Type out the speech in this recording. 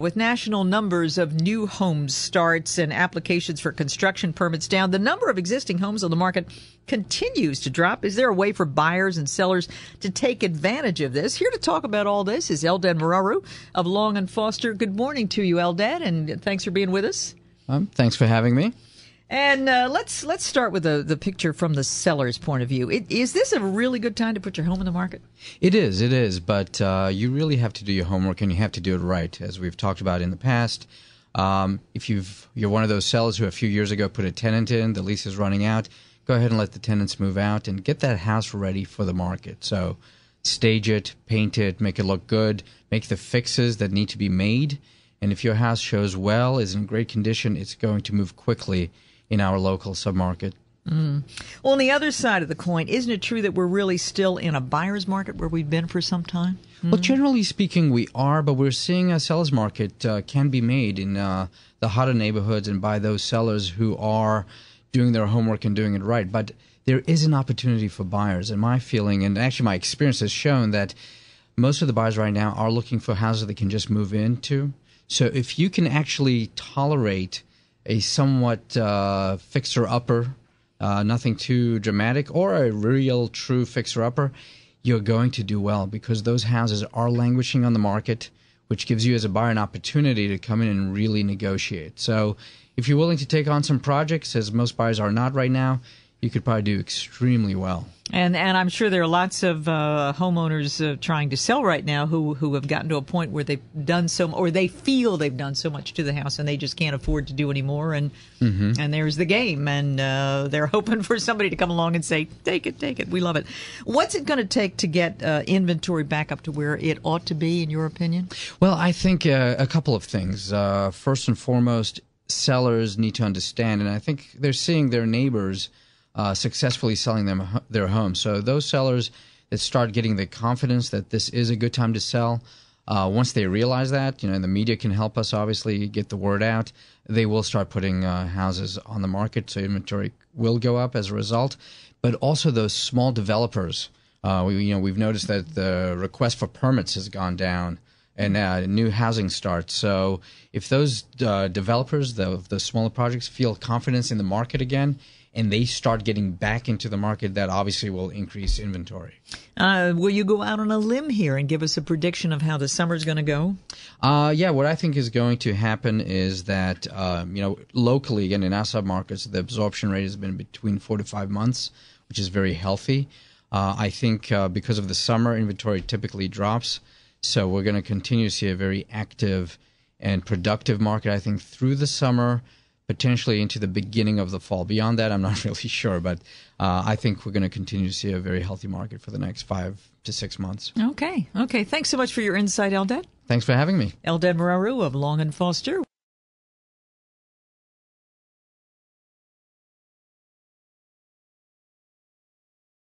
With national numbers of new home starts and applications for construction permits down, the number of existing homes on the market continues to drop. Is there a way for buyers and sellers to take advantage of this? Here to talk about all this is Eldad Moraru of Long & Foster. Good morning to you, Eldad, and thanks for being with us. Thanks for having me. And let's start with the picture from the seller's point of view. Is this a really good time to put your home in the market? It is, but you really have to do your homework and you have to do it right, as we've talked about in the past. If you're one of those sellers who a few years ago put a tenant in, the lease is running out, go ahead and let the tenants move out and get that house ready for the market. So stage it, paint it, make it look good, make the fixes that need to be made. And if your house shows well, is in great condition, it's going to move quickly in our local submarket. Well, on the other side of the coin, isn't it true that we're really still in a buyer's market where we've been for some time? Well, generally speaking, we are, but we're seeing a seller's market can be made in the hotter neighborhoods and by those sellers who are doing their homework and doing it right. But there is an opportunity for buyers, and my feeling, and actually my experience has shown that most of the buyers right now are looking for houses they can just move into. So if you can actually tolerate a somewhat fixer-upper, nothing too dramatic, or a real true fixer-upper, you're going to do well because those houses are languishing on the market, which gives you as a buyer an opportunity to come in and really negotiate. So if you're willing to take on some projects, as most buyers are not right now, you could probably do extremely well. And I'm sure there are lots of homeowners trying to sell right now who have gotten to a point where they've done so, or they feel they've done so much to the house and they just can't afford to do anymore. And and there's the game, and they're hoping for somebody to come along and say, take it, we love it. What's it going to take to get inventory back up to where it ought to be, in your opinion? Well, I think a couple of things. First and foremost, sellers need to understand, and I think they're seeing their neighbors successfully selling them their home. So those sellers that start getting the confidence that this is a good time to sell, once they realize that, the media can help us obviously get the word out, they will start putting houses on the market, so inventory will go up as a result. But also those small developers, we've noticed that the request for permits has gone down and new housing starts. So if those developers, the smaller projects, feel confidence in the market again, and they start getting back into the market, that obviously will increase inventory. Will you go out on a limb here and give us a prediction of how the summer's going to go? Yeah, what I think is going to happen is that, locally, again, in our submarkets, the absorption rate has been between 4 to 5 months, which is very healthy. I think because of the summer, inventory typically drops. So we're going to continue to see a very active and productive market, I think, through the summer, potentially into the beginning of the fall. Beyond that, I'm not really sure, but I think we're going to continue to see a very healthy market for the next 5 to 6 months. Okay. Thanks so much for your insight, Eldad. Thanks for having me. Eldad Moraru of Long & Foster.